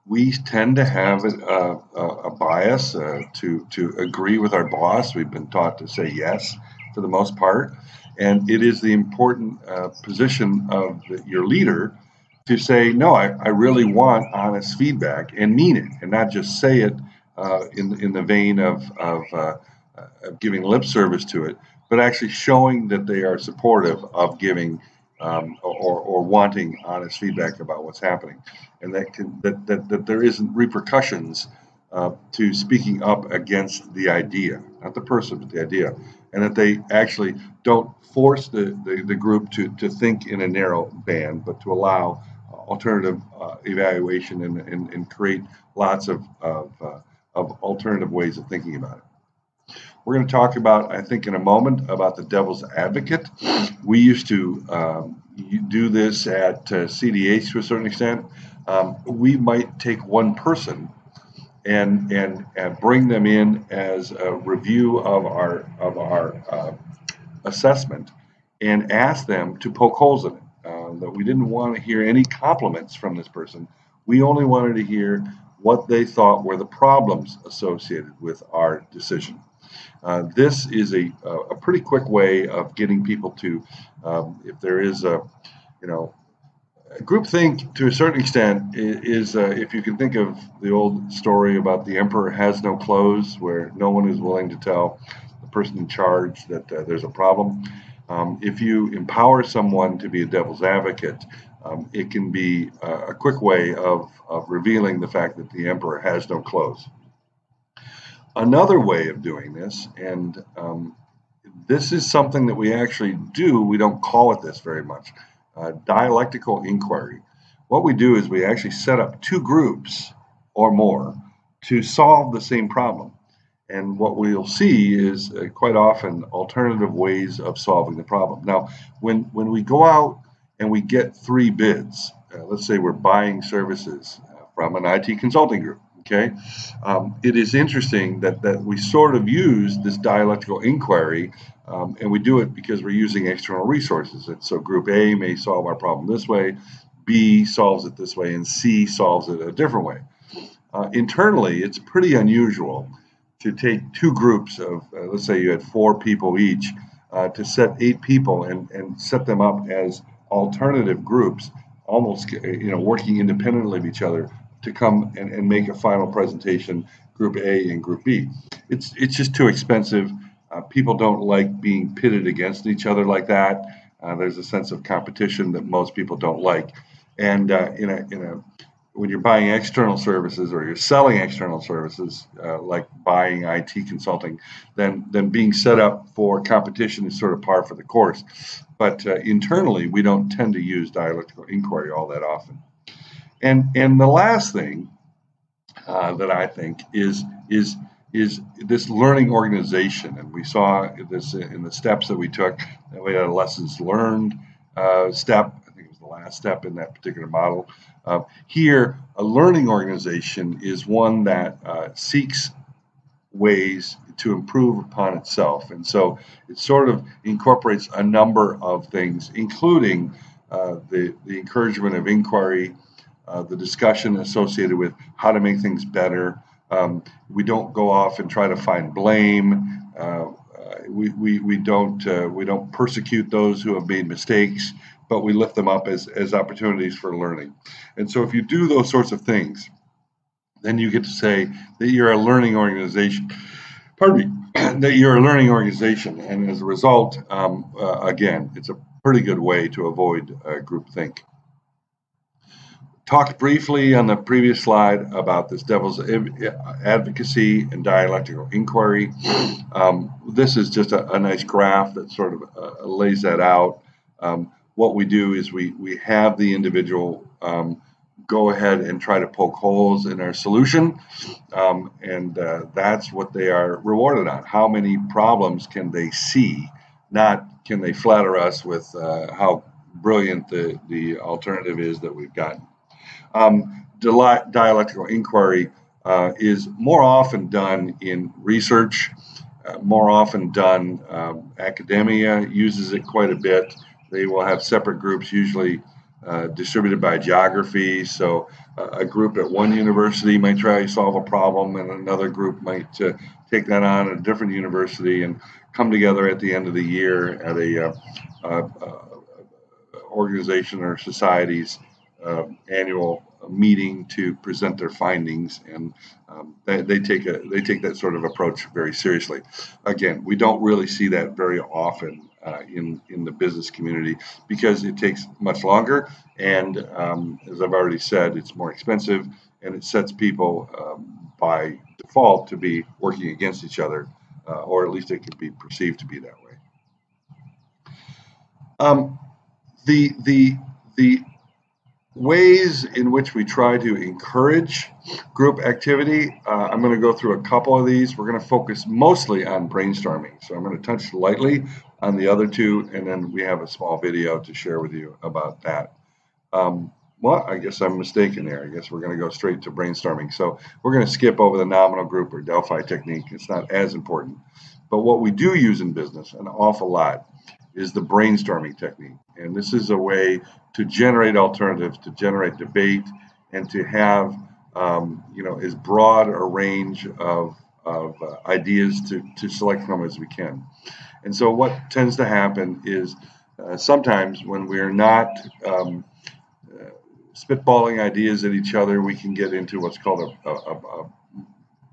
We tend to have a bias to agree with our boss. We've been taught to say yes for the most part. And it is the important position of your leader to say, no, I really want honest feedback and mean it, and not just say it in the vein of giving lip service to it, but actually showing that they are supportive of giving or wanting honest feedback about what's happening, and that there isn't repercussions to speaking up against the idea, not the person, but the idea, and that they actually don't force the group to think in a narrow band, but to allow alternative evaluation and create lots of alternative ways of thinking about it. We're going to talk about, I think in a moment, about the devil's advocate. We used to do this at CDH to a certain extent. We might take one person and bring them in as a review of our assessment and ask them to poke holes in it. That we didn't want to hear any compliments from this person. We only wanted to hear what they thought were the problems associated with our decision. This is a pretty quick way of getting people to, if there is groupthink to a certain extent is if you can think of the old story about the emperor has no clothes, where no one is willing to tell the person in charge that there's a problem. If you empower someone to be a devil's advocate, it can be a quick way of revealing the fact that the emperor has no clothes. Another way of doing this, and this is something that we actually do. We don't call it this very much. Dialectical inquiry. What we do is we actually set up two groups or more to solve the same problem. And what we'll see is quite often alternative ways of solving the problem. Now, when we go out and we get 3 bids, let's say we're buying services from an IT consulting group, okay? It is interesting that we sort of use this dialectical inquiry, and we do it because we're using external resources. And so group A may solve our problem this way, B solves it this way, and C solves it a different way. Internally, it's pretty unusual to take 2 groups of, let's say you had 4 people each, to set 8 people and set them up as alternative groups, almost working independently of each other to come and make a final presentation, group A and group B. It's just too expensive. People don't like being pitted against each other like that. There's a sense of competition that most people don't like. And when you're buying external services or you're selling external services, like buying IT consulting, then being set up for competition is sort of par for the course. But internally, we don't tend to use dialectical inquiry all that often. And the last thing that I think is this learning organization, and we saw this in the steps that we took. We had a lessons learned step. I think it was the last step in that particular model. Here, a learning organization is one that seeks ways to improve upon itself. And so it sort of incorporates a number of things, including the encouragement of inquiry, the discussion associated with how to make things better. We don't go off and try to find blame. We don't persecute those who have made mistakes, but we lift them up as opportunities for learning. And so if you do those sorts of things, then you get to say that you're a learning organization. Pardon me, that you're a learning organization. And as a result, again, it's a pretty good way to avoid groupthink. Talked briefly on the previous slide about this devil's advocacy and dialectical inquiry. This is just a nice graph that sort of lays that out. What we do is we have the individual go ahead and try to poke holes in our solution, and that's what they are rewarded on. How many problems can they see, not can they flatter us with how brilliant the alternative is that we've gotten. Dialectical inquiry is more often done in research, more often done, academia uses it quite a bit. They will have separate groups, usually distributed by geography. So a group at one university might try to solve a problem, and another group might take that on at a different university and come together at the end of the year at a organization or society's annual meeting to present their findings, and they take that sort of approach very seriously. Again, we don't really see that very often in the business community because it takes much longer, and as I've already said, it's more expensive, and it sets people by default to be working against each other, or at least it could be perceived to be that way. The ways in which we try to encourage group activity, I'm going to go through a couple of these. We're going to focus mostly on brainstorming. So I'm going to touch lightly on the other two, and then we have a small video to share with you about that. Well, I guess I'm mistaken there. I guess we're going to go straight to brainstorming. So we're going to skip over the nominal group or Delphi technique. It's not as important. But what we do use in business an awful lot is the brainstorming technique. And this is a way to generate alternatives, to generate debate, and to have as broad a range of ideas to select from as we can. And so what tends to happen is sometimes when we're not spitballing ideas at each other, we can get into what's called a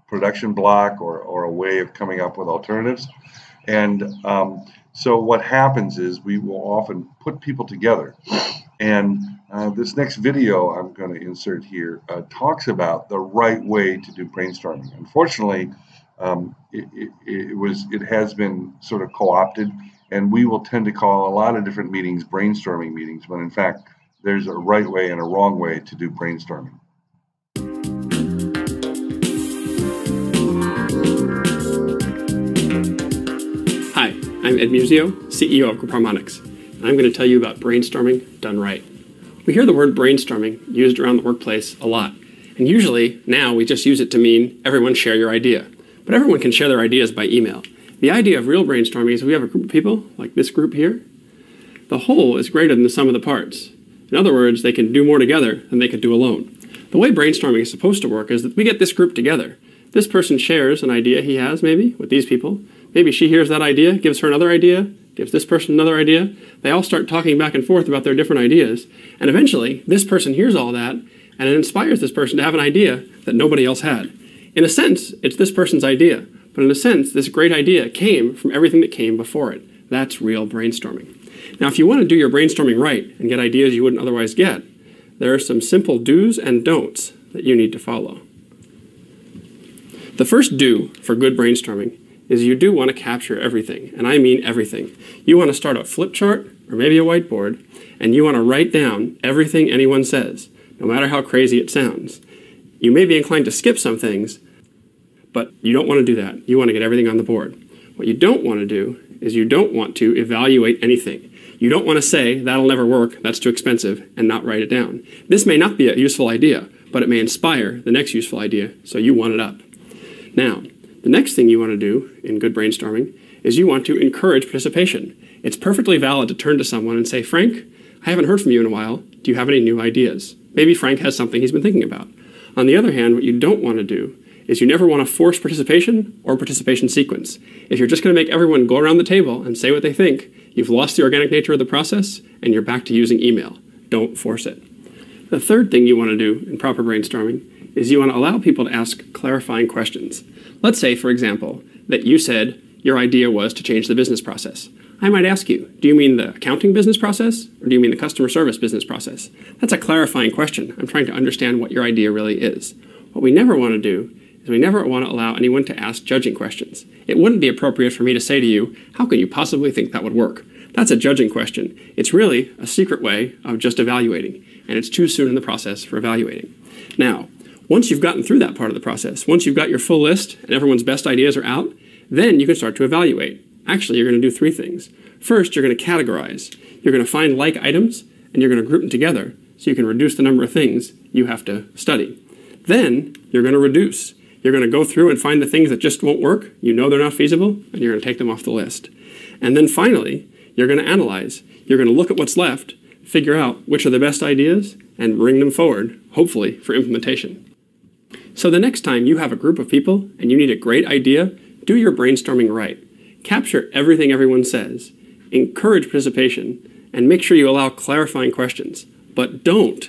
production block or a way of coming up with alternatives. And so what happens is we will often put people together. And this next video I'm going to insert here talks about the right way to do brainstorming. Unfortunately, it has been sort of co-opted, and we will tend to call a lot of different meetings brainstorming meetings, when in fact there's a right way and a wrong way to do brainstorming. Hi, I'm Ed Musio, CEO of Group Harmonics, and I'm going to tell you about brainstorming done right. We hear the word brainstorming used around the workplace a lot, and usually now we just use it to mean everyone share your idea. But everyone can share their ideas by email. The idea of real brainstorming is we have a group of people, like this group here. The whole is greater than the sum of the parts. In other words, they can do more together than they could do alone. The way brainstorming is supposed to work is that we get this group together. This person shares an idea he has, maybe, with these people. Maybe she hears that idea, gives her another idea, gives this person another idea. They all start talking back and forth about their different ideas. And eventually, this person hears all that, and it inspires this person to have an idea that nobody else had. In a sense, it's this person's idea, but in a sense, this great idea came from everything that came before it. That's real brainstorming. Now, if you want to do your brainstorming right and get ideas you wouldn't otherwise get, there are some simple do's and don'ts that you need to follow. The first do for good brainstorming is you do want to capture everything, and I mean everything. You want to start a flip chart or maybe a whiteboard, and you want to write down everything anyone says, no matter how crazy it sounds. You may be inclined to skip some things, but you don't want to do that. You want to get everything on the board. What you don't want to do is you don't want to evaluate anything. You don't want to say, that'll never work, that's too expensive, and not write it down. This may not be a useful idea, but it may inspire the next useful idea, so you want it up. Now, the next thing you want to do in good brainstorming is you want to encourage participation. It's perfectly valid to turn to someone and say, Frank, I haven't heard from you in a while. Do you have any new ideas? Maybe Frank has something he's been thinking about. On the other hand, what you don't want to do is you never want to force participation or participation sequence. If you're just going to make everyone go around the table and say what they think, you've lost the organic nature of the process and you're back to using email. Don't force it. The third thing you want to do in proper brainstorming is you want to allow people to ask clarifying questions. Let's say, for example, that you said your idea was to change the business process. I might ask you, do you mean the accounting business process or do you mean the customer service business process? That's a clarifying question. I'm trying to understand what your idea really is. What we never want to do is we never want to allow anyone to ask judging questions. It wouldn't be appropriate for me to say to you, how can you possibly think that would work? That's a judging question. It's really a secret way of just evaluating, and it's too soon in the process for evaluating. Now, once you've gotten through that part of the process, once you've got your full list and everyone's best ideas are out, then you can start to evaluate. Actually, you're going to do three things. First, you're going to categorize. You're going to find like items, and you're going to group them together so you can reduce the number of things you have to study. Then, you're going to reduce. You're going to go through and find the things that just won't work, you know they're not feasible, and you're going to take them off the list. And then finally, you're going to analyze. You're going to look at what's left, figure out which are the best ideas, and bring them forward, hopefully, for implementation. So the next time you have a group of people and you need a great idea, do your brainstorming right. Capture everything everyone says, encourage participation, and make sure you allow clarifying questions. But don't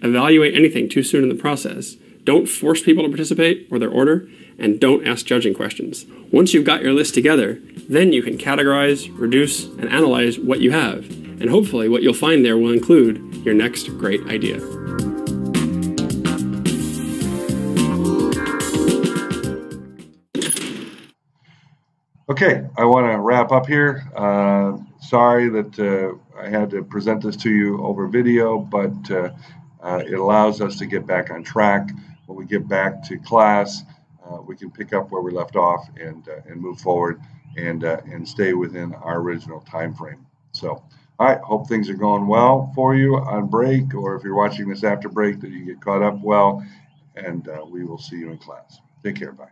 evaluate anything too soon in the process. Don't force people to participate or their order, and don't ask judging questions. Once you've got your list together, then you can categorize, reduce, and analyze what you have. And hopefully what you'll find there will include your next great idea. Okay, I want to wrap up here. Sorry that I had to present this to you over video, but it allows us to get back on track. When we get back to class, we can pick up where we left off and move forward and stay within our original time frame. So, all right, hope things are going well for you on break, or if you're watching this after break, that you get caught up well, and we will see you in class. Take care, bye.